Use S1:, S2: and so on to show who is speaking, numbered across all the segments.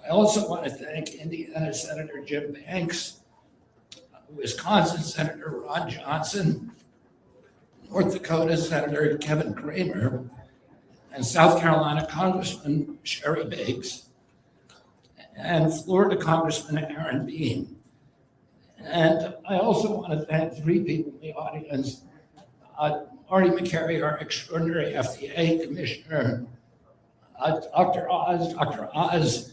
S1: I also want to thank Indiana Senator Jim Banks, Wisconsin Senator Ron Johnson, North Dakota Senator Kevin Kramer, and South Carolina Congressman Sherry Bakes, and Florida Congressman Aaron Bean. And I also want to thank three people in the audience. Marty McCary, our extraordinary FDA commissioner, Dr. Oz. Dr. Oz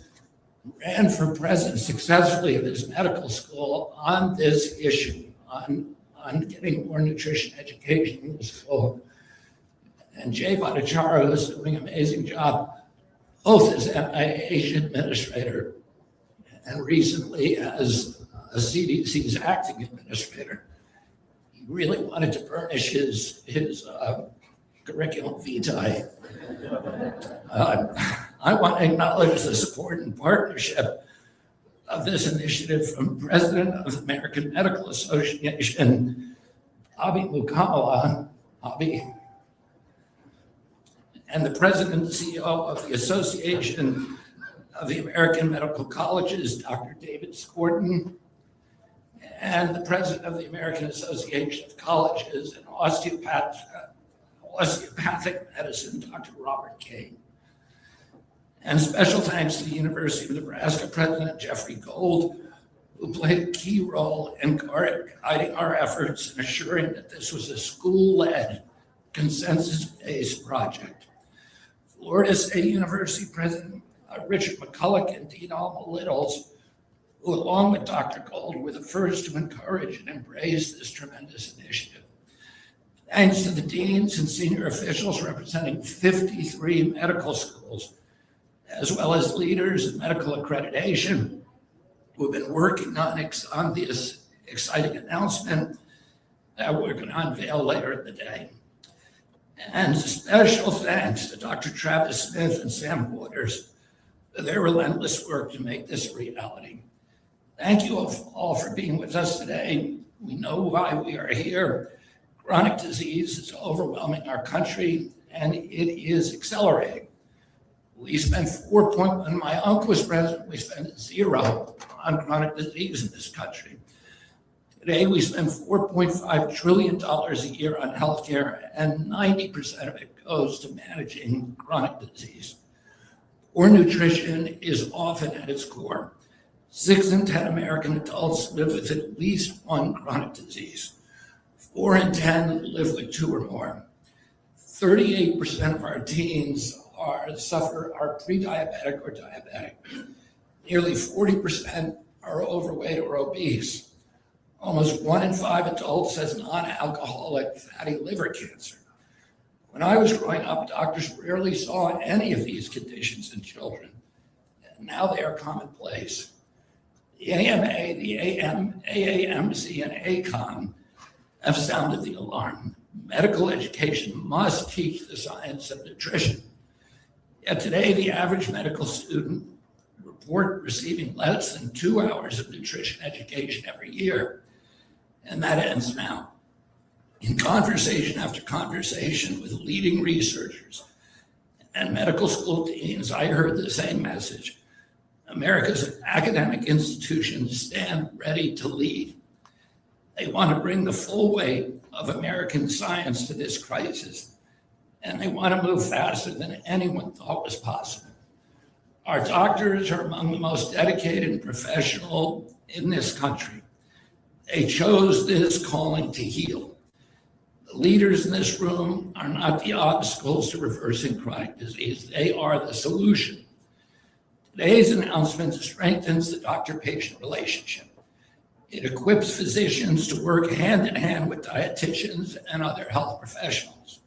S1: ran for president successfully at his medical school on this issue, on getting more nutrition education in the school. And Jay Bhattacharya is doing an amazing job, both as NIH administrator and recently as a CDC's acting administrator. He really wanted to burnish his curriculum vitae. I want to acknowledge the support and partnership of this initiative from President of the American Medical Association, Bobby Mukamala, Bobby, and the President and CEO of the Association of the American Medical Colleges, Dr. David Scorton, and the President of the American Association of Colleges and Osteopathic Medicine, Dr. Robert Kane. And special thanks to the University of Nebraska President Jeffrey Gold, who played a key role in guiding our efforts in assuring that this was a school-led, consensus-based project. Florida State University President Richard McCulloch and Dean Alma Littles, who along with Dr. Gold were the first to encourage and embrace this tremendous initiative. Thanks to the deans and senior officials representing 53 medical schools, as well as leaders in medical accreditation who have been working on this exciting announcement that we're going to unveil later in the day. And special thanks to Dr. Travis Smith and Sam Waters for their relentless work to make this a reality. Thank you all for being with us today. We know why we are here. Chronic disease is overwhelming our country, and it is accelerating. We spent when my uncle was president, we spent zero on chronic disease in this country. Today, we spend $4.5 trillion a year on healthcare, and 90% of it goes to managing chronic disease. Poor nutrition is often at its core. 6 in 10 American adults live with at least one chronic disease. 4 in 10 live with 2 or more. 38% of our teens are pre-diabetic or diabetic. Nearly 40% are overweight or obese. Almost 1 in 5 adults has non-alcoholic fatty liver cancer. When I was growing up, doctors rarely saw any of these conditions in children, and now they are commonplace. The AMA, the AAMC, and ACON have sounded the alarm. Medical education must teach the science of nutrition. Yet today, the average medical student report receiving less than 2 hours of nutrition education every year, and that ends now. In conversation after conversation with leading researchers and medical school deans, I heard the same message. America's academic institutions stand ready to lead. They want to bring the full weight of American science to this crisis, and they want to move faster than anyone thought was possible. Our doctors are among the most dedicated and professional in this country. They chose this calling to heal. The leaders in this room are not the obstacles to reversing chronic disease. They are the solution. Today's announcement strengthens the doctor-patient relationship. It equips physicians to work hand in hand with dietitians and other health professionals.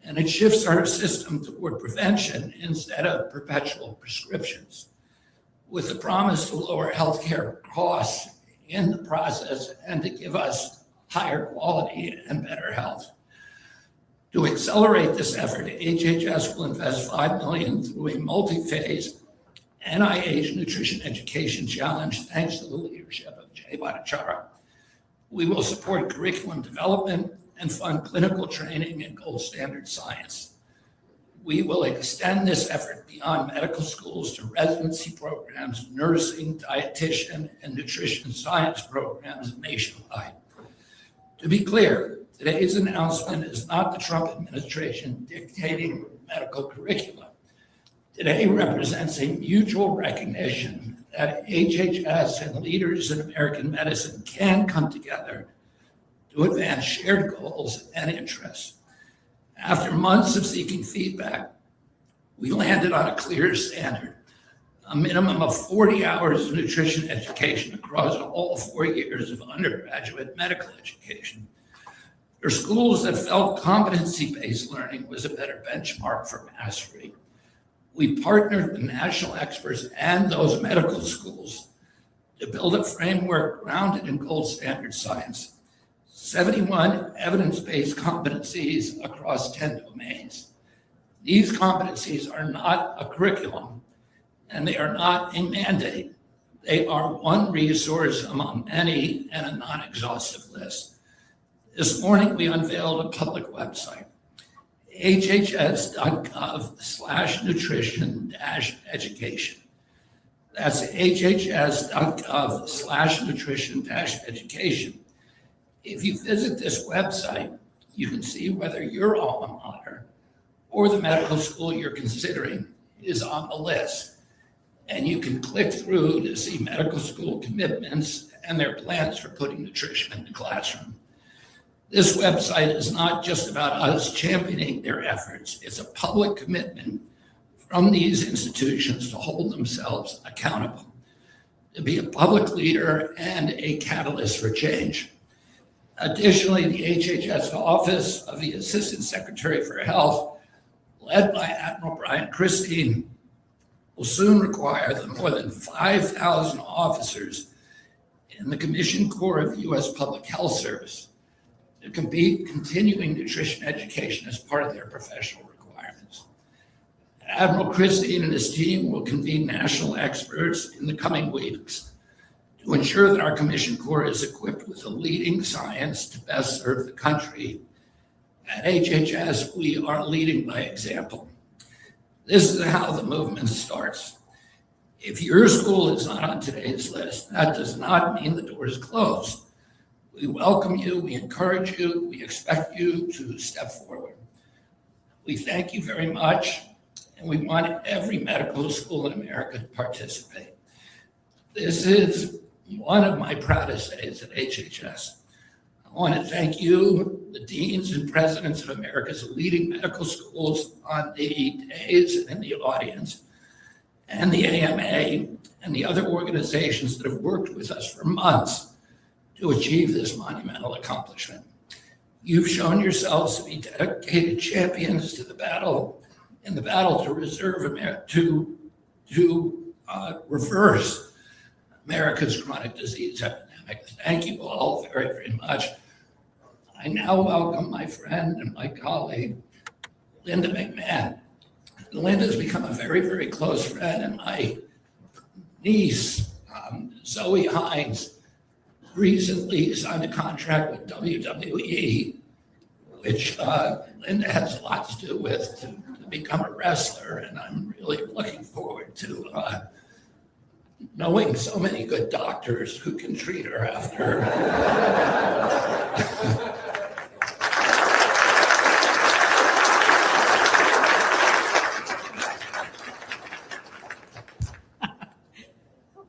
S1: And it shifts our system toward prevention instead of perpetual prescriptions, with the promise to lower healthcare costs in the process and to give us higher quality and better health. To accelerate this effort, HHS will invest $5 million through a multi-phase NIH Nutrition Education Challenge, thanks to the leadership of Jay Bhattacharya. We will support curriculum development and fund clinical training in gold standard science. We will extend this effort beyond medical schools to residency programs, nursing, dietitian, and nutrition science programs nationwide. To be clear, today's announcement is not the Trump administration dictating medical curricula. Today represents a mutual recognition that HHS and leaders in American medicine can come together to advance shared goals and interests. After months of seeking feedback, we landed on a clear standard, a minimum of 40 hours of nutrition education across all 4 years of undergraduate medical education. For schools that felt competency-based learning was a better benchmark for mastery, we partnered with national experts and those medical schools to build a framework grounded in gold standard science. 71 evidence-based competencies across 10 domains. These competencies are not a curriculum, and they are not a mandate. They are one resource among many and a non-exhaustive list. This morning, we unveiled a public website, hhs.gov/nutrition-education. That's hhs.gov/nutrition-education. If you visit this website, you can see whether your alma mater or the medical school you're considering is on the list. And you can click through to see medical school commitments and their plans for putting nutrition in the classroom. This website is not just about us championing their efforts. It's a public commitment from these institutions to hold themselves accountable, to be a public leader and a catalyst for change. Additionally, the HHS Office of the Assistant Secretary for Health, led by Admiral Brian Christine, will soon require the more than 5,000 officers in the Commissioned Corps of the U.S. Public Health Service to complete continuing nutrition education as part of their professional requirements. Admiral Christine and his team will convene national experts in the coming weeks to ensure that our Commissioned Corps is equipped with the leading science to best serve the country. At HHS, we are leading by example. This is how the movement starts. If your school is not on today's list, that does not mean the door is closed. We welcome you, we encourage you, we expect you to step forward. We thank you very much, and we want every medical school in America to participate. This is one of my proudest days at HHS. I want to thank you, the deans and presidents of America's leading medical schools on the days and in the audience, and the AMA and the other organizations that have worked with us for months to achieve this monumental accomplishment. You've shown yourselves to be dedicated champions to the battle, in the battle to reverse America's chronic disease epidemic. Thank you all very, very much. I now welcome my friend and my colleague, Linda McMahon. Linda's become a very, very close friend, and my niece, Zoe Hines, recently signed a contract with WWE, which Linda has a lot to do with, to become a wrestler, and I'm really looking forward to knowing so many good doctors who can treat her after.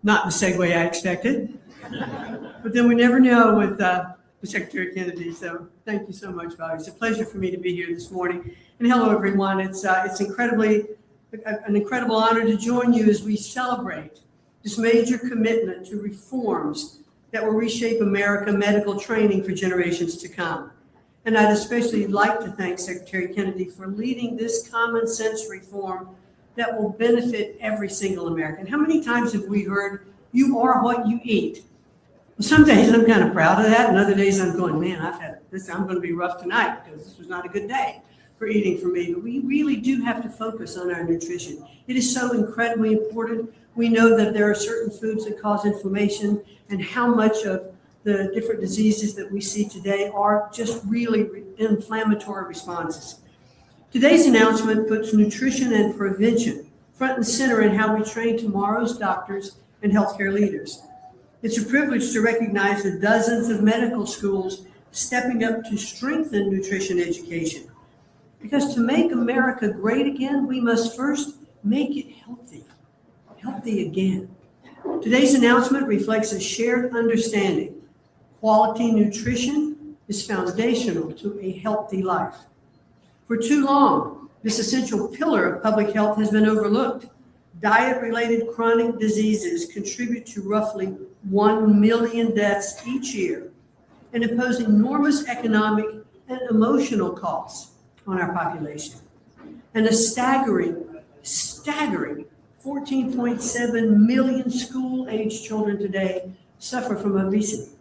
S2: Not the segue I expected, but then we never know with Secretary Kennedy. So thank you so much, Bobby. It's a pleasure for me to be here this morning. And hello, everyone. It's an incredible honor to join you as we celebrate this major commitment to reforms that will reshape America medical training for generations to come. And I'd especially like to thank Secretary Kennedy for leading this common sense reform that will benefit every single American. How many times have we heard, you are what you eat? Well, some days I'm kind of proud of that, and other days I'm going, man, I'm going to be rough tonight because this was not a good day for eating for me. But we really do have to focus on our nutrition. It is so incredibly important. We know that there are certain foods that cause inflammation, and how much of the different diseases that we see today are just really inflammatory responses. Today's announcement puts nutrition and prevention front and center in how we train tomorrow's doctors and healthcare leaders. It's a privilege to recognize the dozens of medical schools stepping up to strengthen nutrition education. Because to make America great again, we must first make it healthy again. Today's announcement reflects a shared understanding. Quality nutrition is foundational to a healthy life. For too long, this essential pillar of public health has been overlooked. Diet-related chronic diseases contribute to roughly 1 million deaths each year and impose enormous economic and emotional costs on our population. And a staggering 14.7 million school-aged children today suffer from obesity.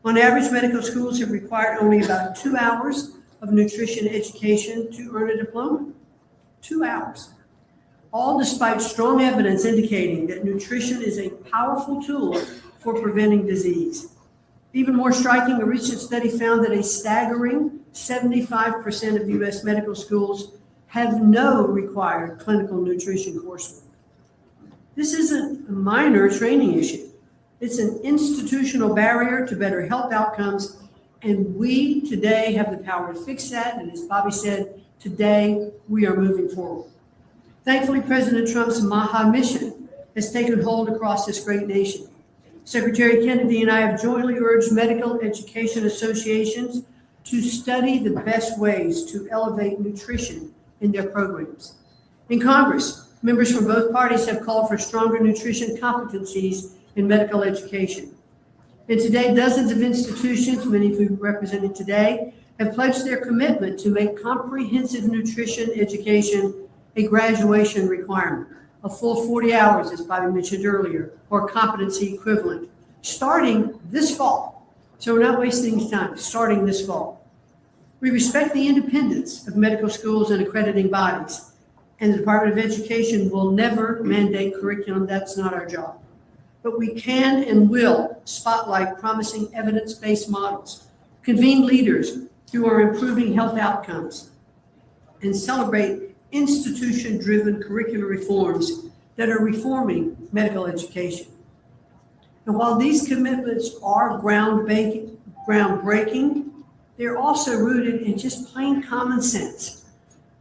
S2: On average, medical schools have required only about 2 hours of nutrition education to earn a diploma. 2 hours. All despite strong evidence indicating that nutrition is a powerful tool for preventing disease. Even more striking, a recent study found that a staggering 75% of U.S. medical schools have no required clinical nutrition coursework. This isn't a minor training issue. It's an institutional barrier to better health outcomes, and we today have the power to fix that. And as Bobby said, today we are moving forward. Thankfully, President Trump's MAHA mission has taken hold across this great nation. Secretary Kennedy and I have jointly urged medical education associations to study the best ways to elevate nutrition in their programs. In Congress, members from both parties have called for stronger nutrition competencies in medical education. And today, dozens of institutions, many of whom represented today, have pledged their commitment to make comprehensive nutrition education a graduation requirement, a full 40 hours, as Bobby mentioned earlier, or competency equivalent, starting this fall. So we're not wasting time, starting this fall. We respect the independence of medical schools and accrediting bodies, and the Department of Education will never mandate curriculum. That's not our job. But we can and will spotlight promising evidence-based models, convene leaders who are improving health outcomes, and celebrate institution-driven curricular reforms that are reforming medical education. And while these commitments are groundbreaking, they're also rooted in just plain common sense.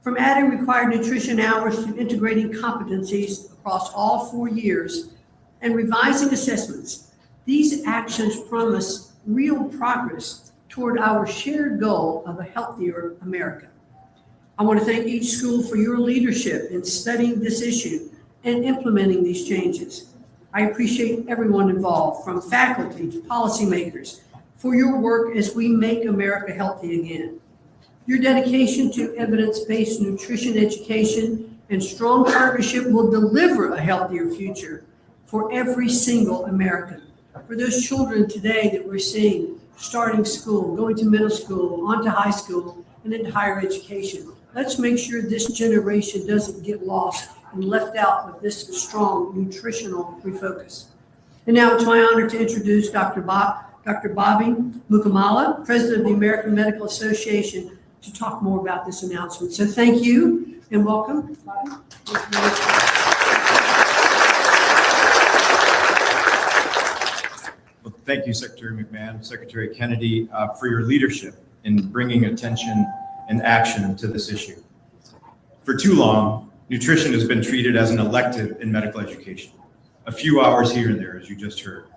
S2: From adding required nutrition hours to integrating competencies across all 4 years and revising assessments, these actions promise real progress toward our shared goal of a healthier America. I want to thank each school for your leadership in studying this issue and implementing these changes. I appreciate everyone involved, from faculty to policymakers, for your work as we make America healthy again. Your dedication to evidence-based nutrition education and strong partnership will deliver a healthier future for every single American. For those children today that we're seeing starting school, going to middle school, on to high school, and into higher education, let's make sure this generation doesn't get lost and left out with this strong nutritional refocus. And now it's my honor to introduce Dr. Bobby Mukamala, President of the American Medical Association, to talk more about this announcement. So thank you and welcome, Bobby.
S3: Well, thank you, Secretary McMahon, Secretary Kennedy, for your leadership in bringing attention and action to this issue. For too long, nutrition has been treated as an elective in medical education, a few hours here and there, as you just heard.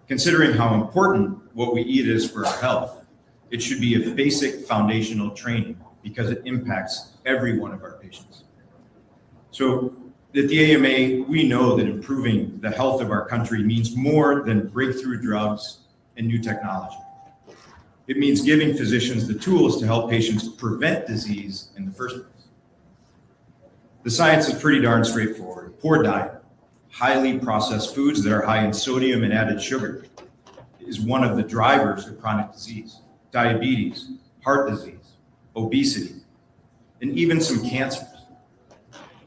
S3: Considering how important what we eat is for our health, it should be a basic foundational training because it impacts every one of our patients. So at the AMA, we know that improving the health of our country means more than breakthrough drugs and new technology. It means giving physicians the tools to help patients prevent disease in the first place. The science is pretty darn straightforward. Poor diet, highly processed foods that are high in sodium and added sugar is one of the drivers of chronic disease, diabetes, heart disease, obesity, and even some cancers.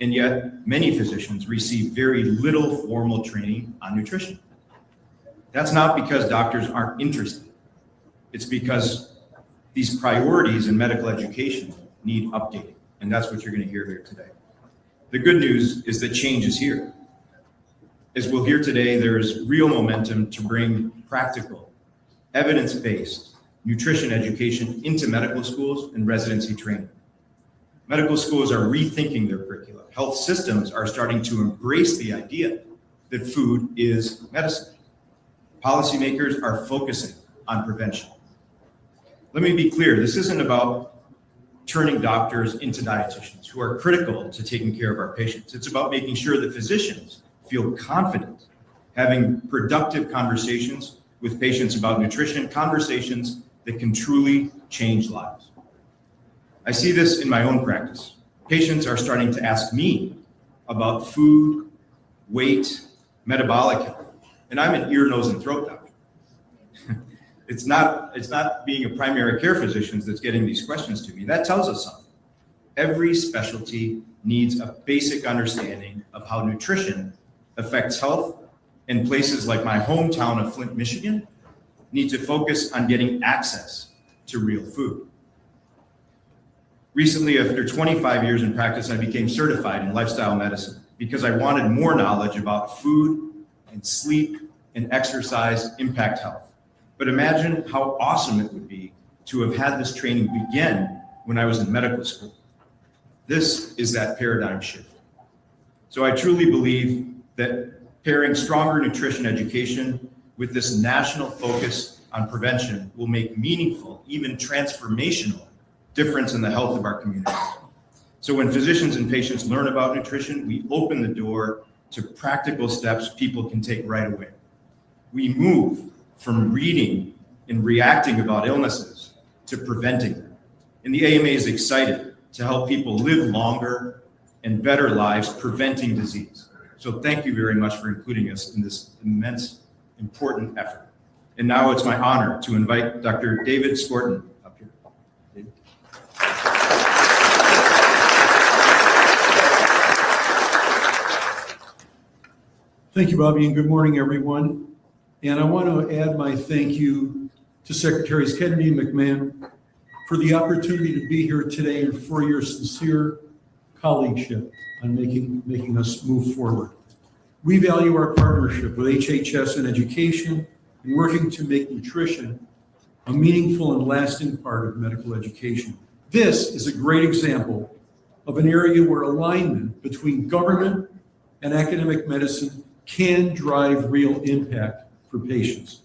S3: And yet, many physicians receive very little formal training on nutrition. That's not because doctors aren't interested. It's because these priorities in medical education need updating. and that's what you're going to hear here today. The good news is that change is here. As we'll hear today, there's real momentum to bring practical, evidence-based nutrition education into medical schools and residency training. Medical schools are rethinking their curricula. Health systems are starting to embrace the idea that food is medicine. Policymakers are focusing on prevention. Let me be clear, this isn't about turning doctors into dietitians who are critical to taking care of our patients. It's about making sure that physicians feel confident having productive conversations with patients about nutrition, conversations that can truly change lives. I see this in my own practice. Patients are starting to ask me about food, weight, metabolic health, and I'm an ear, nose, and throat doctor. It's not being a primary care physician that's getting these questions to me. That tells us something. Every specialty needs a basic understanding of how nutrition affects health, and places like my hometown of Flint, Michigan, need to focus on getting access to real food. Recently, after 25 years in practice, I became certified in lifestyle medicine because I wanted more knowledge about food and sleep and exercise impact health. But imagine how awesome it would be to have had this training begin when I was in medical school. This is that paradigm shift. So I truly believe that pairing stronger nutrition education with this national focus on prevention will make meaningful, even transformational difference in the health of our communities. So when physicians and patients learn about nutrition, we open the door to practical steps people can take right away. We move from reading and reacting about illnesses to preventing them. And the AMA is excited to help people live longer and better lives preventing disease. So thank you very much for including us in this immense, important effort. And now it's my honor to invite Dr. David Skorton up here. David.
S4: Thank you, Bobby, and good morning, everyone. And I want to add my thank you to Secretaries Kennedy and McMahon for the opportunity to be here today and for your sincere colleagueship on making us move forward. We value our partnership with HHS and education and working to make nutrition a meaningful and lasting part of medical education. This is a great example of an area where alignment between government and academic medicine can drive real impact for patients.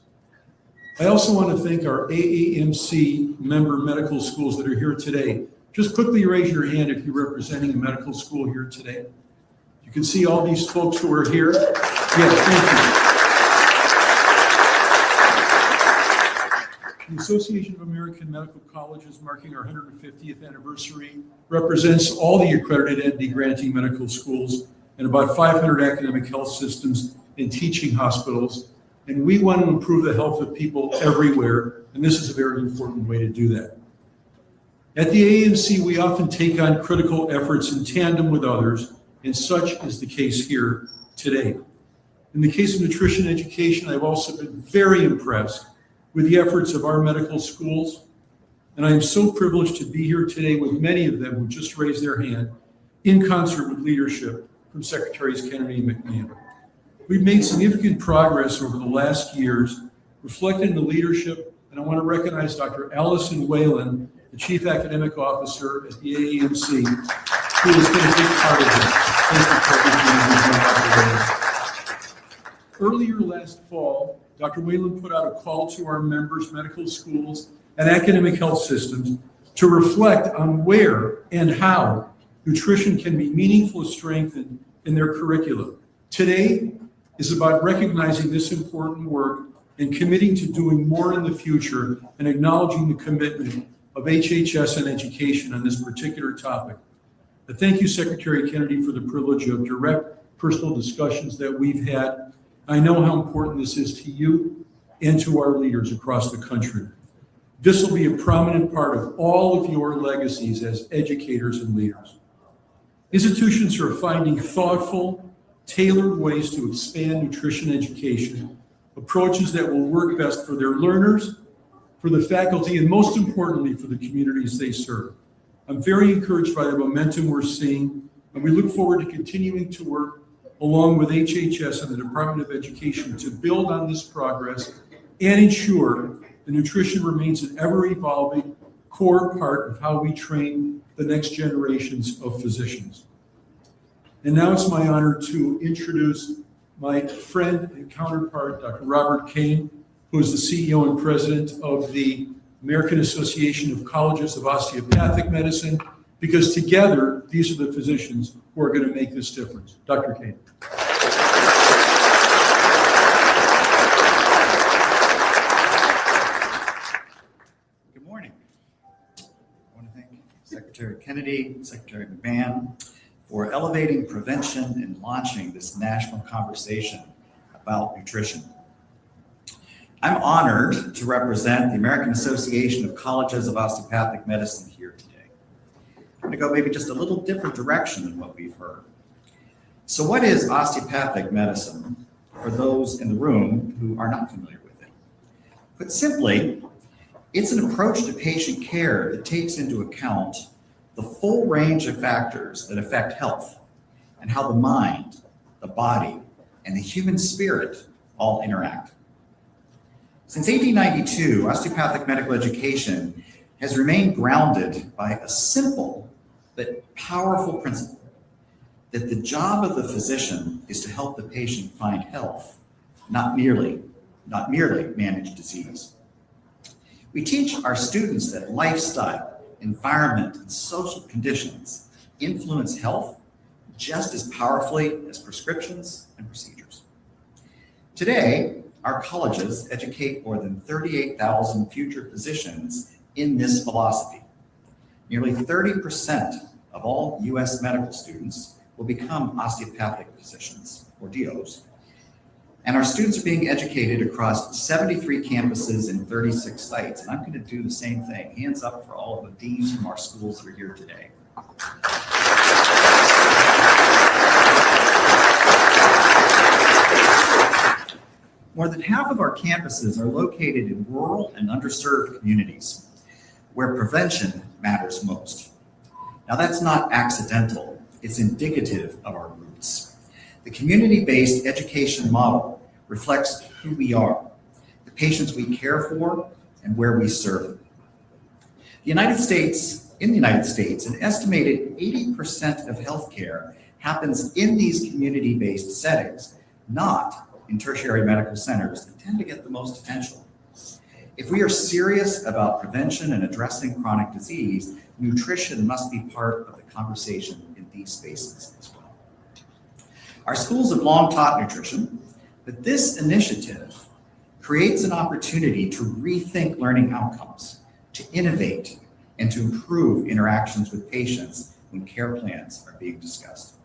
S4: I also want to thank our AAMC member medical schools that are here today. Just quickly raise your hand if you're representing a medical school here today. You can see all these folks who are here. Yes, thank you. The Association of American Medical Colleges, marking our 150th anniversary, represents all the accredited entity granting medical schools and about 500 academic health systems and teaching hospitals. And we want to improve the health of people everywhere, and this is a very important way to do that. At the AAMC, we often take on critical efforts in tandem with others, and such is the case here today. In the case of nutrition education, I've also been very impressed with the efforts of our medical schools, and I am so privileged to be here today with many of them who just raised their hand in concert with leadership from Secretaries Kennedy and McMahon. We've made significant progress over the last years, reflected in the leadership, and I want to recognize Dr. Allison Whalen, the Chief Academic Officer at the AAMC, who has been a big part of this. Thank you for everything. Earlier last fall, Dr. Whalen put out a call to our members, medical schools, and academic health systems to reflect on where and how nutrition can be meaningfully strengthened in their curricula. Today is about recognizing this important work and committing to doing more in the future and acknowledging the commitment of HHS and education on this particular topic. I thank you, Secretary Kennedy, for the privilege of direct personal discussions that we've had. I know how important this is to you and to our leaders across the country. This will be a prominent part of all of your legacies as educators and leaders. Institutions are finding thoughtful, tailored ways to expand nutrition education, approaches that will work best for their learners, for the faculty, and most importantly, for the communities they serve. I'm very encouraged by the momentum we're seeing, and we look forward to continuing to work along with HHS and the Department of Education to build on this progress and ensure that nutrition remains an ever-evolving core part of how we train the next generations of physicians. And now it's my honor to introduce my friend and counterpart, Dr. Robert Kane, who is the CEO and president of the American Association of Colleges of Osteopathic Medicine, because together, these are the physicians who are going to make this difference. Dr. Kane.
S5: Good morning. I want to thank Secretary Kennedy, Secretary McMahon, for elevating prevention and launching this national conversation about nutrition. I'm honored to represent the American Association of Colleges of Osteopathic Medicine here today. I'm going to go maybe just a little different direction than what we've heard. So what is osteopathic medicine for those in the room who are not familiar with it? Put simply, it's an approach to patient care that takes into account the full range of factors that affect health and how the mind, the body, and the human spirit all interact. Since 1892, osteopathic medical education has remained grounded by a simple but powerful principle that the job of the physician is to help the patient find health, not merely manage disease. We teach our students that lifestyle, environment, and social conditions influence health just as powerfully as prescriptions and procedures. Today, our colleges educate more than 38,000 future physicians in this philosophy. Nearly 30% of all U.S. medical students will become osteopathic physicians, or DOs. And our students are being educated across 73 campuses in 36 sites. And I'm going to do the same thing. Hands up for all of the deans from our schools who are here today. More than half of our campuses are located in rural and underserved communities where prevention matters most. Now, that's not accidental. It's indicative of our roots. The community-based education model reflects who we are, the patients we care for, and where we serve them. In the United States, an estimated 80% of healthcare happens in these community-based settings, not in tertiary medical centers that tend to get the most attention. If we are serious about prevention and addressing chronic disease, nutrition must be part of the conversation in these spaces as well. Our schools have long taught nutrition, but this initiative creates an opportunity to rethink learning outcomes, to innovate, and to improve interactions with patients when care plans are being discussed.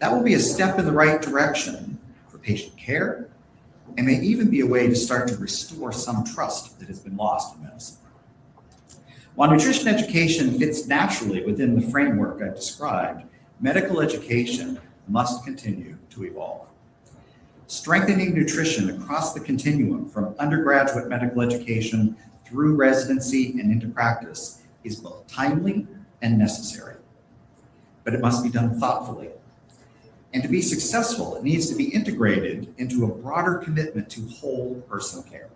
S5: That will be a step in the right direction for patient care, and may even be a way to start to restore some trust that has been lost in medicine. While nutrition education fits naturally within the framework I've described, medical education must continue to evolve. Strengthening nutrition across the continuum from undergraduate medical education through residency and into practice is both timely and necessary. But it must be done thoughtfully. And to be successful, it needs to be integrated into a broader commitment to whole person care.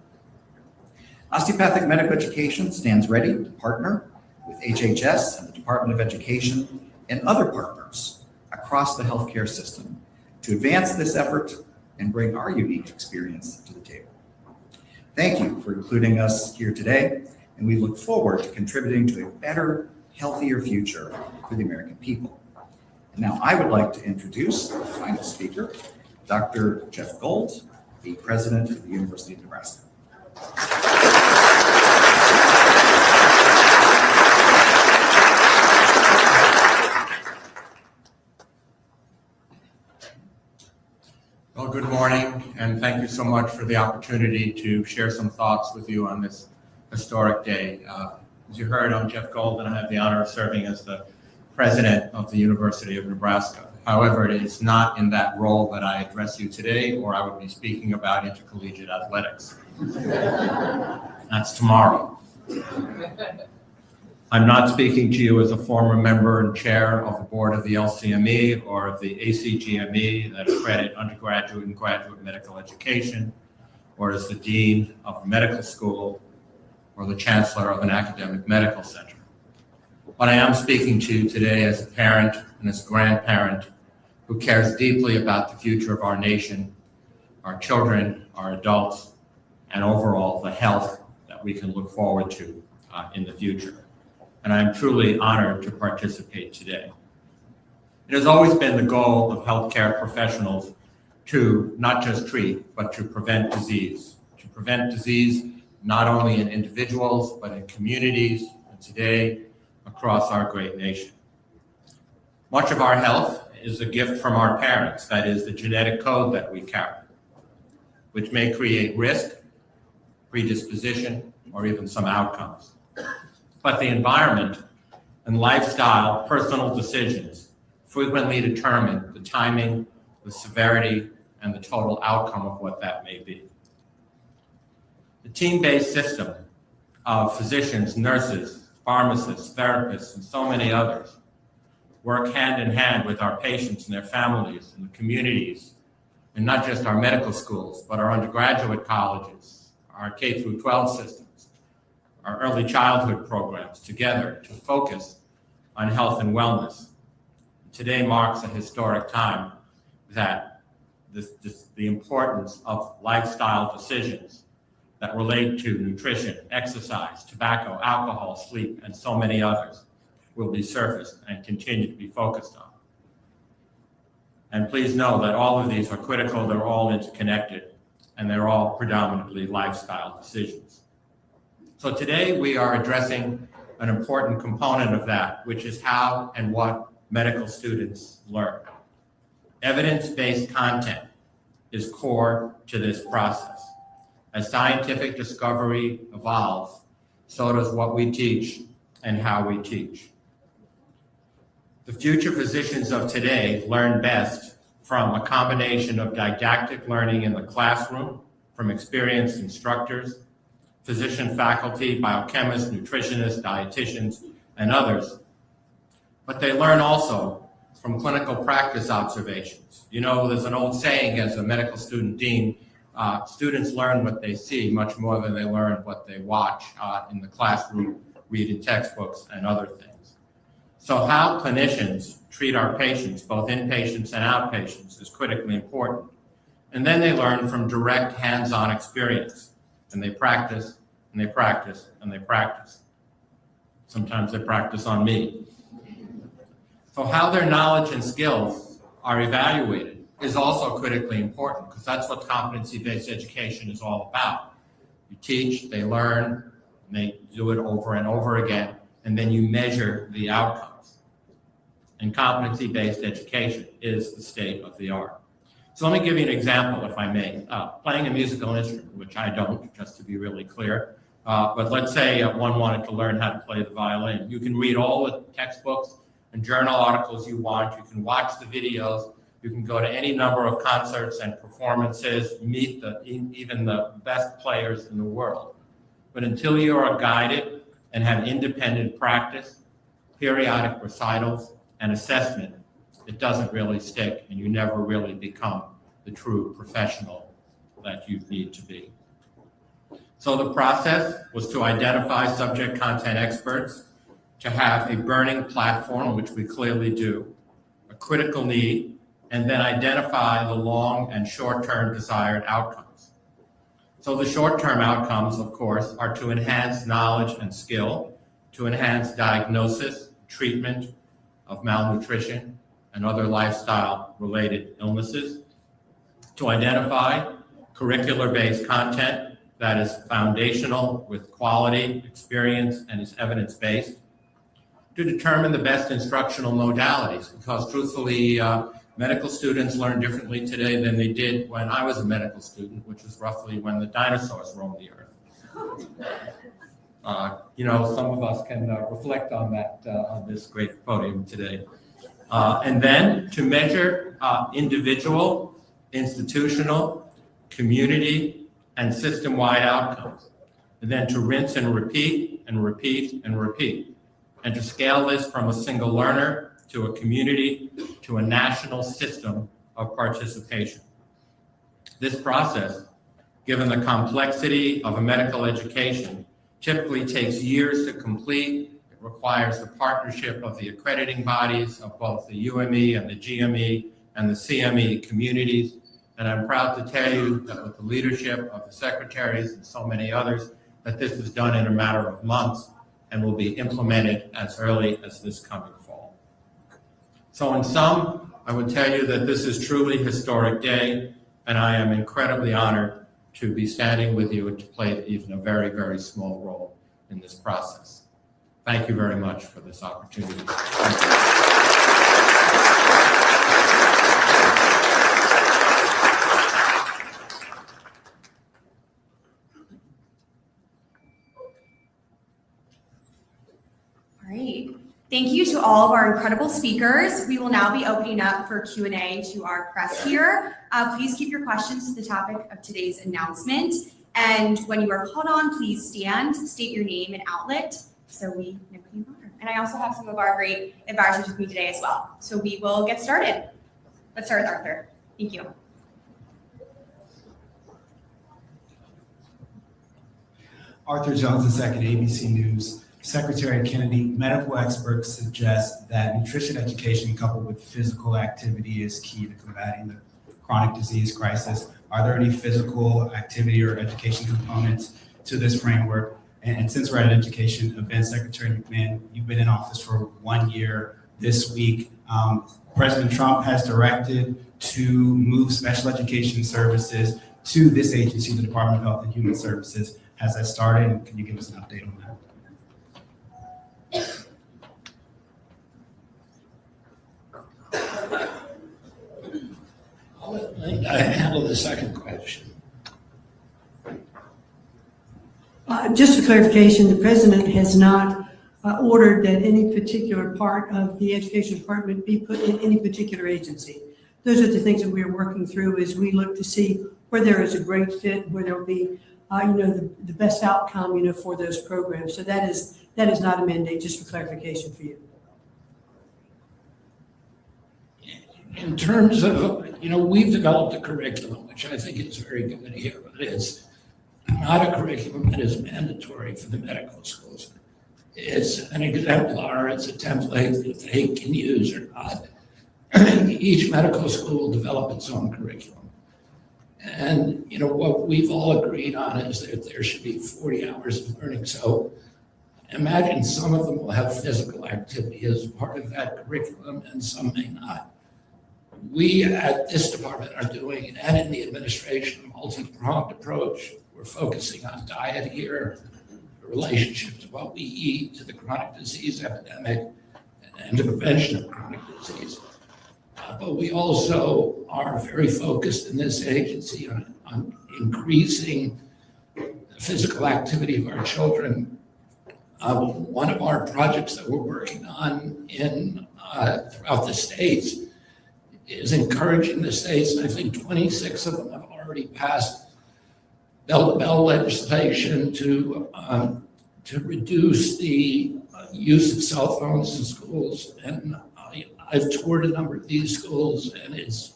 S5: Osteopathic medical education stands ready to partner with HHS and the Department of Education and other partners across the healthcare system to advance this effort and bring our unique experience to the table. Thank you for including us here today, and we look forward to contributing to a better, healthier future for the American people. And now I would like to introduce the final speaker, Dr. Jeff Gold, the president of the University of Nebraska.
S6: Well, good morning, and thank you so much for the opportunity to share some thoughts with you on this historic day. As you heard, I'm Jeff Gold, and I have the honor of serving as the president of the University of Nebraska. However, it is not in that role that I address you today, or I would be speaking about intercollegiate athletics. That's tomorrow. I I'm not speaking to you as a former member and chair of the board of the LCME or of the ACGME that accredit undergraduate and graduate medical education, or as the dean of a medical school or the chancellor of an academic medical center. But I am speaking to you today as a parent and as a grandparent who cares deeply about the future of our nation, our children, our adults, and overall the health that we can look forward to in the future. And I'm truly honored to participate today. It has always been the goal of healthcare professionals to not just treat, but to prevent disease. To prevent disease not only in individuals, but in communities, and today across our great nation. Much of our health is a gift from our parents, that is the genetic code that we carry, which may create risk, predisposition, or even some outcomes. But the environment and lifestyle personal decisions frequently determine the timing, the severity, and the total outcome of what that may be. The team-based system of physicians, nurses, pharmacists, therapists, and so many others work hand in hand with our patients and their families and the communities, and not just our medical schools, but our undergraduate colleges, our K through 12 systems, our early childhood programs together to focus on health and wellness. Today marks a historic time that the importance of lifestyle decisions that relate to nutrition, exercise, tobacco, alcohol, sleep, and so many others will be surfaced and continue to be focused on. And please know that all of these are critical, they're all interconnected, and they're all predominantly lifestyle decisions. So today we are addressing an important component of that, which is how and what medical students learn. Evidence-based content is core to this process. As scientific discovery evolves, so does what we teach and how we teach. The future physicians of today learn best from a combination of didactic learning in the classroom, from experienced instructors, physician faculty, biochemists, nutritionists, dietitians, and others. But they learn also from clinical practice observations. You know, there's an old saying as a medical student dean, students learn what they see much more than they learn what they watch in the classroom, read in textbooks, and other things. So how clinicians treat our patients, both inpatients and outpatients, is critically important. And then they learn from direct hands-on experience, and they practice, and they practice, and they practice. Sometimes they practice on me. So how their knowledge and skills are evaluated is also critically important, because that's what competency-based education is all about. You teach, they learn, and they do it over and over again, and then you measure the outcomes. And competency-based education is the state of the art. So let me give you an example, if I may. Playing a musical instrument, which I don't, just to be really clear. But let's say one wanted to learn how to play the violin. You can read all the textbooks and journal articles you want. You can watch the videos. You can go to any number of concerts and performances, meet even the best players in the world. But until you are guided and have independent practice, periodic recitals, and assessment, it doesn't really stick, and you never really become the true professional that you need to be. So the process was to identify subject content experts, to have a burning platform, which we clearly do, a critical need, and then identify the long and short-term desired outcomes. So the short-term outcomes, of course, are to enhance knowledge and skill, to enhance diagnosis, treatment of malnutrition and other lifestyle-related illnesses, to identify curricular-based content that is foundational with quality, experience, and is evidence-based, to determine the best instructional modalities, because truthfully, medical students learn differently today than they did when I was a medical student, which was roughly when the dinosaurs roamed the earth. Some of us can reflect on that on this great podium today. And then to measure individual, institutional, community, and system-wide outcomes. And then to rinse and repeat and repeat and repeat. and to scale this from a single learner to a community to a national system of participation. This process, given the complexity of a medical education, typically takes years to complete. It requires the partnership of the accrediting bodies of both the UME and the GME and the CME communities. And I'm proud to tell you that with the leadership of the secretaries and so many others, that this is done in a matter of months and will be implemented as early as this coming fall. So in sum, I would tell you that this is truly a historic day, and I am incredibly honored to be standing with you and to play even a very, very small role in this process. Thank you very much for this opportunity.
S7: All right. Thank you to all of our incredible speakers. We will now be opening up for Q&A to our press here. Please keep your questions to the topic of today's announcement. And when you are called on, please stand, state your name and outlet so we know who you are. And I also have some of our great advisors with me today as well. So we will get started. Let's start with Arthur. Thank you.
S8: Arthur Jones II, ABC News. Secretary Kennedy, medical experts suggest that nutrition education coupled with physical activity is key to combating the chronic disease crisis. Are there any physical activity or education components to this framework? And since we're at education event, Secretary McMahon, you've been in office for 1 year this week. President Trump has directed to move special education services to this agency, the Department of Health and Human Services. Has that started? And can you give us an update on that?
S1: I'll let Linda handle the second question.
S2: Just for clarification, the president has not ordered that any particular part of the education department be put in any particular agency. Those are the things that we are working through as we look to see where there is a great fit, where there will be, the best outcome, for those programs. So that is not a mandate, just for clarification for you.
S1: In terms of, we've developed a curriculum, which I think is very good here, but it's not a curriculum that is mandatory for the medical schools. It's an exemplar, it's a template that they can use or not. Each medical school will develop its own curriculum. And, what we've all agreed on is that there should be 40 hours of learning. So imagine some of them will have physical activity as part of that curriculum and some may not. We at this department are doing, and in the administration, a multi-pronged approach. We're focusing on diet here, the relationship to what we eat, to the chronic disease epidemic, and to prevention of chronic disease. But we also are very focused in this agency on increasing the physical activity of our children. One of our projects that we're working on throughout the states is encouraging the states, and I think 26 of them have already passed bell-to-bell legislation to reduce the use of cell phones in schools. And I've toured a number of these schools, and it's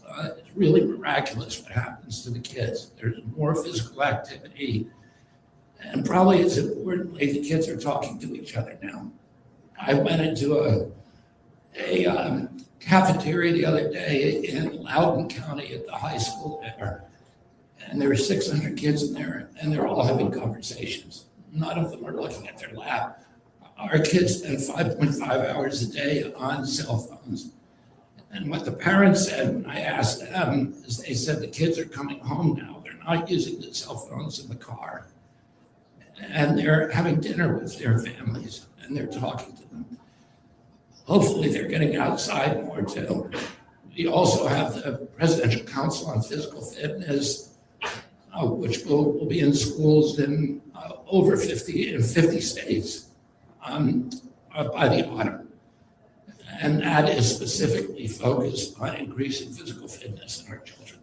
S1: really miraculous what happens to the kids. There's more physical activity, and probably as importantly, the kids are talking to each other now. I went into a cafeteria the other day in Loudoun County at the high school there, and there were 600 kids in there, and they're all having conversations. None of them are looking at their lap. Our kids spend 5.5 hours a day on cell phones. And what the parents said when I asked them is they said the kids are coming home now. They're not using the cell phones in the car. And they're having dinner with their families, and they're talking to them. Hopefully they're getting outside more too. We also have the Presidential Council on Physical Fitness, which will be in schools in over 50 states by the autumn. And that is specifically focused on increasing physical fitness in our children.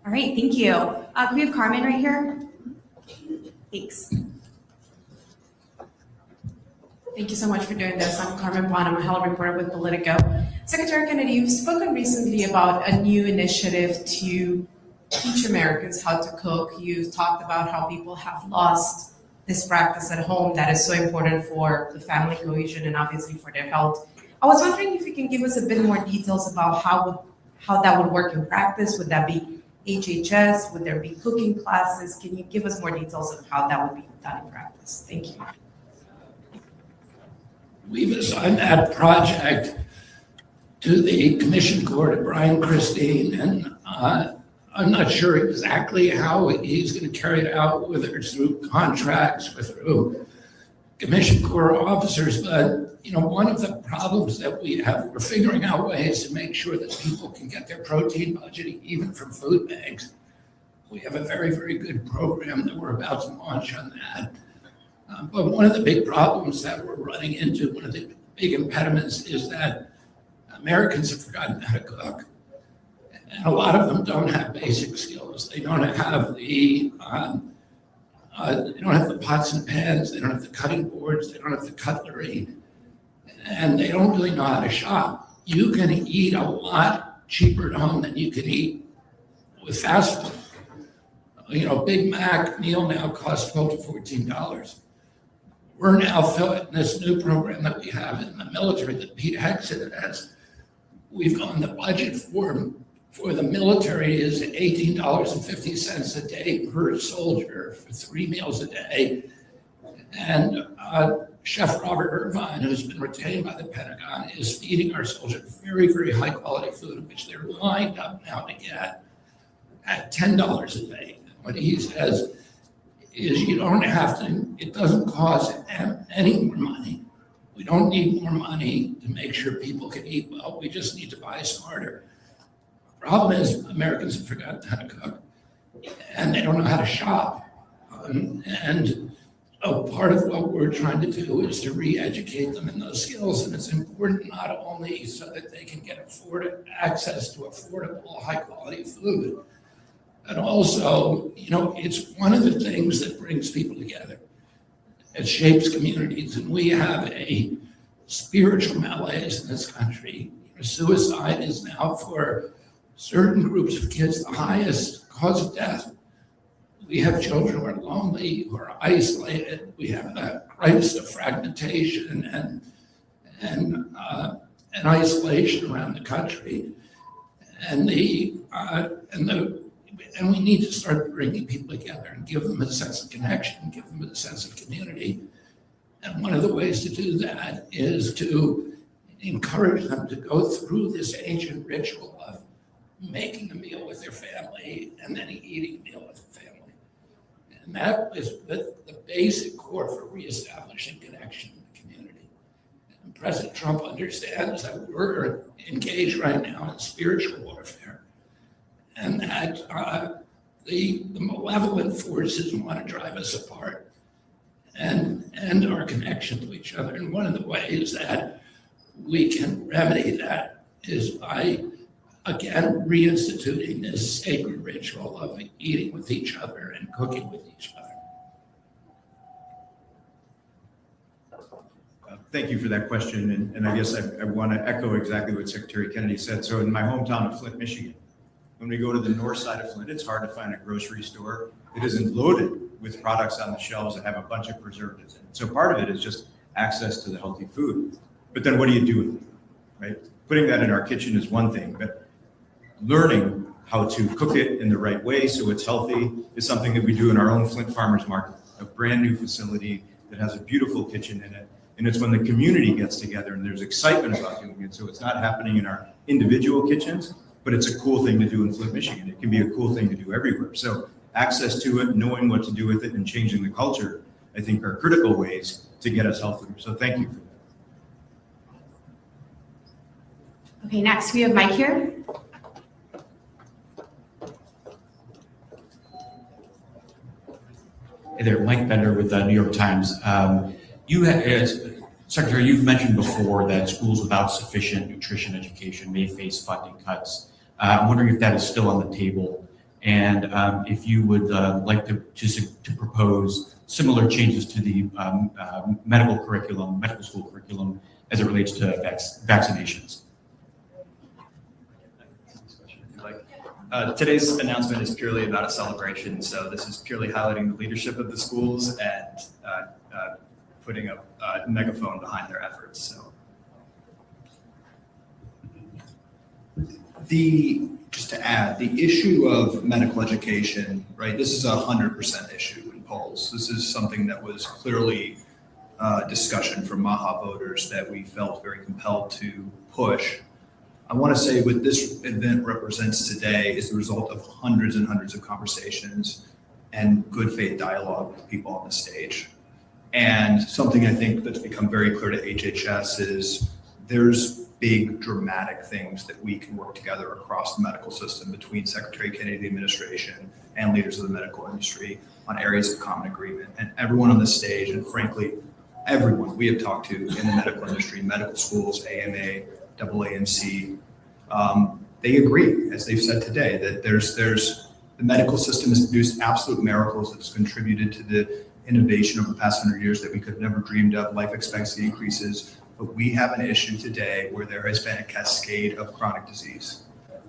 S7: All right, thank you. Can we have Carmen right here? Thanks.
S9: Thank you so much for doing this. I'm Carmen Bond. I'm a health reporter with Politico. Secretary Kennedy, you've spoken recently about a new initiative to teach Americans how to cook. You've talked about how people have lost this practice at home that is so important for the family cohesion and obviously for their health. I was wondering if you can give us a bit more details about how that would work in practice. Would that be HHS? Would there be cooking classes? Can you give us more details of how that would be done in practice? Thank you.
S1: We've assigned that project to the Commission Court of Brian Christine, and I'm not sure exactly how he's going to carry it out, whether it's through contracts or through Commission Court officers. But, one of the problems that we have, we're figuring out ways to make sure that people can get their protein budget even from food banks. We have a very, very good program that we're about to launch on that. But one of the big problems that we're running into, one of the big impediments, is that Americans have forgotten how to cook. And a lot of them don't have basic skills. They don't have the pots and pans, they don't have the cutting boards, they don't have the cutlery, and they don't really know how to shop. You can eat a lot cheaper at home than you can eat with fast food. Big Mac meal now costs $12 to $14. We're now filling this new program that we have in the military that Pete Hexit has. We've gone, the budget for the military is $18.50 a day per soldier for 3 meals a day. And Chef Robert Irvine, who's been retained by the Pentagon, is feeding our soldiers very, very high quality food, which they're lined up now to get at $10 a day. What he says is you don't have to, it doesn't cost any more money. We don't need more money to make sure people can eat well. We just need to buy smarter. The problem is Americans have forgotten how to cook and they don't know how to shop. Part of what we're trying to do is to re-educate them in those skills. And it's important not only so that they can get access to affordable, high quality food, but also, it's one of the things that brings people together. It shapes communities, and we have a spiritual malaise in this country. Suicide is now, for certain groups of kids, the highest cause of death. We have children who are lonely, who are isolated. We have a crisis of fragmentation and isolation around the country. And we need to start bringing people together and give them a sense of connection, give them a sense of community. And one of the ways to do that is to encourage them to go through this ancient ritual of making a meal with their family and then eating a meal with their family. And that is the basic core for reestablishing connection in the community. And President Trump understands that we're engaged right now in spiritual warfare, and that the malevolent forces want to drive us apart and end our connection to each other. And one of the ways that we can remedy that is by, again, reinstituting this sacred ritual of eating with each other and cooking with each other.
S3: Thank you for that question. And I guess I want to echo exactly what Secretary Kennedy said. So in my hometown of Flint, Michigan, when we go to the north side of Flint, it's hard to find a grocery store that isn't loaded with products on the shelves that have a bunch of preservatives in it. So part of it is just access to the healthy food. But then what do you do with it, right? Putting that in our kitchen is one thing, but learning how to cook it in the right way so it's healthy is something that we do in our own Flint Farmers Market, a brand new facility that has a beautiful kitchen in it. And it's when the community gets together and there's excitement about doing it. So it's not happening in our individual kitchens, but it's a cool thing to do in Flint, Michigan. It can be a cool thing to do everywhere. So access to it, knowing what to do with it, and changing the culture, I think, are critical ways to get us healthier. So thank you for that.
S7: Okay, next we have Mike here.
S10: Hey there, Mike Bender with the New York Times. Secretary, you've mentioned before that schools without sufficient nutrition education may face funding cuts. I'm wondering if that is still on the table And if you would like to propose similar changes to the medical school curriculum as it relates to vaccinations.
S11: Today's announcement is purely about a celebration, so this is purely highlighting the leadership of the schools and putting a megaphone behind their efforts. So,
S5: just to add, the issue of medical education, right? This is a 100% issue in polls. This is something that was clearly discussion from MAHA voters that we felt very compelled to push. I want to say what this event represents today is the result of hundreds and hundreds of conversations and good faith dialogue with people on the stage. And something I think that's become very clear to HHS is there's big dramatic things that we can work together across the medical system between Secretary Kennedy, the administration, and leaders of the medical industry on areas of common agreement. And everyone on the stage, and frankly, everyone we have talked to in the medical industry, medical schools, AMA, WWMT, they agree, as they've said today, that the medical system has produced absolute miracles that's contributed to the innovation over the past 100 years that we could have never dreamed of, life expectancy increases. But we have an issue today where there has been a cascade of chronic disease,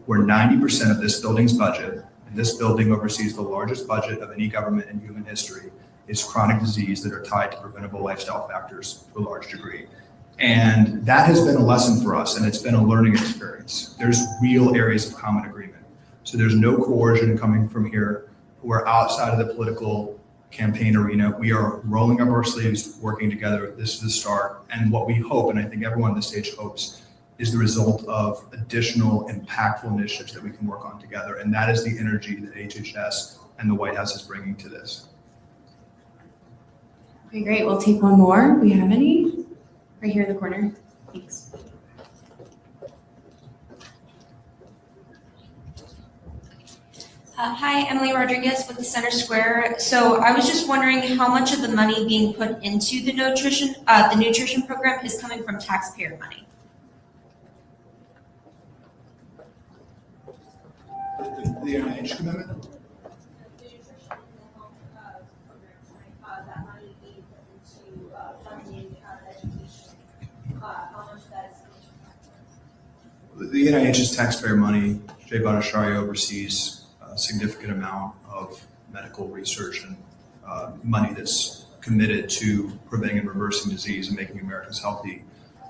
S5: where 90% of this building's budget, and this building oversees the largest budget of any government in human history, is chronic disease that are tied to preventable lifestyle factors to a large degree. And that has been a lesson for us, and it's been a learning experience. There's real areas of common agreement. So there's no coercion coming from here. We're outside of the political campaign arena. We are rolling up our sleeves, working together. This is the start. And what we hope, and I think everyone on the stage hopes, is the result of additional impactful initiatives that we can work on together. And that is the energy that HHS and the White House is bringing to this.
S7: Okay, great. We'll take one more. We have any? Right here in the corner. Thanks. Hi, Emily Rodriguez with the Center Square. So I was just wondering how much of the money being put into the nutrition program is coming from taxpayer money?
S5: The NIH commitment? The NIH's taxpayer money, Jay Bhattacharya oversees a significant amount of medical research and money that's committed to preventing and reversing disease and making Americans healthy.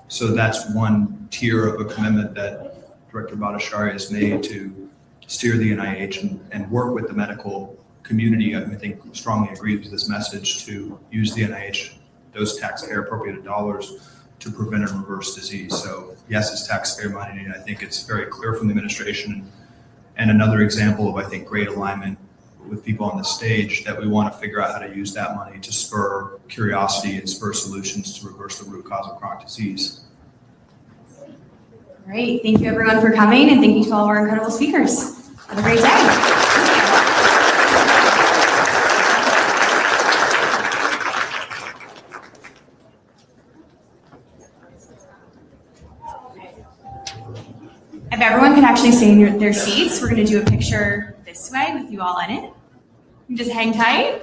S5: So that's one tier of a commitment that Director Bhattacharya has made to steer the NIH and work with the medical community. I think strongly agrees with this message to use the NIH, those taxpayer appropriated dollars, to prevent and reverse disease. So yes, it's taxpayer money, and I think it's very clear from the administration. And another example of, I think, great alignment with people on the stage that we want to figure out how to use that money to spur curiosity and spur solutions to reverse the root cause of chronic disease.
S7: Great. Thank you everyone for coming, and thank you to all of our incredible speakers. Have a great day. If everyone could actually stay in their seats, we're going to do a picture this way with you all in it. You just hang tight.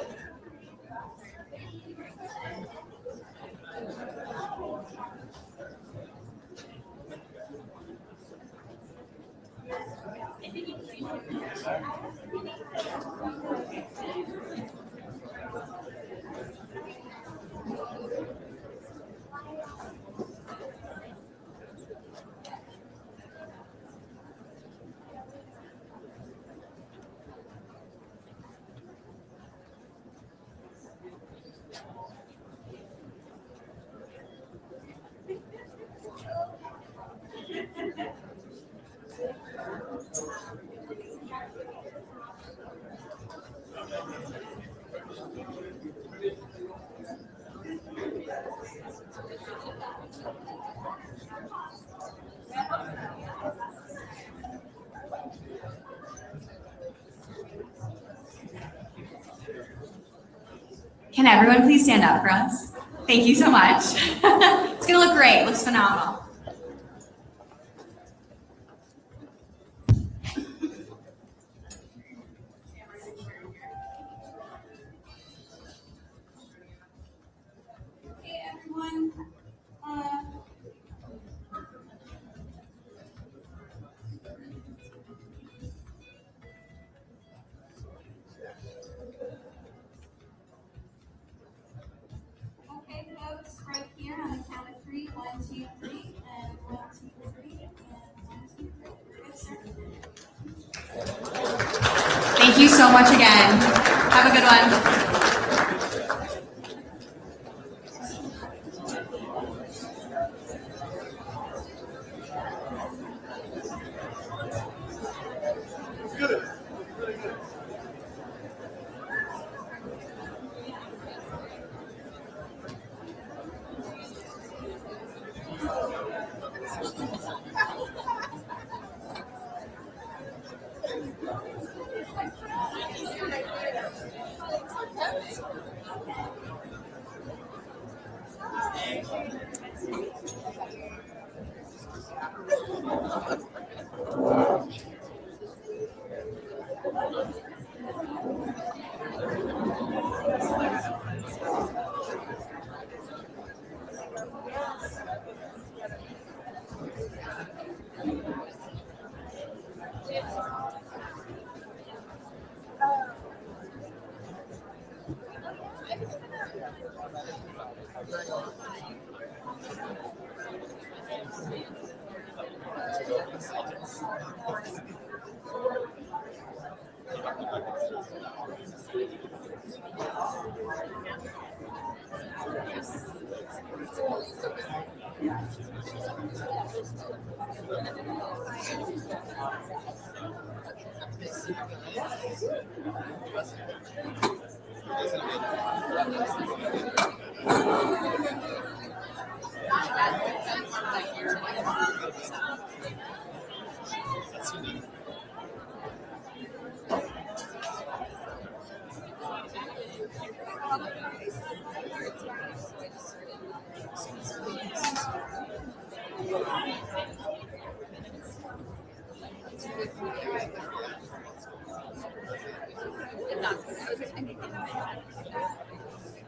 S7: Can everyone please stand up for us? Thank you so much. It's gonna look great, it looks phenomenal. Thank you so much again. Have a good one.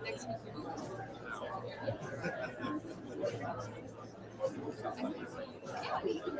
S12: Next week.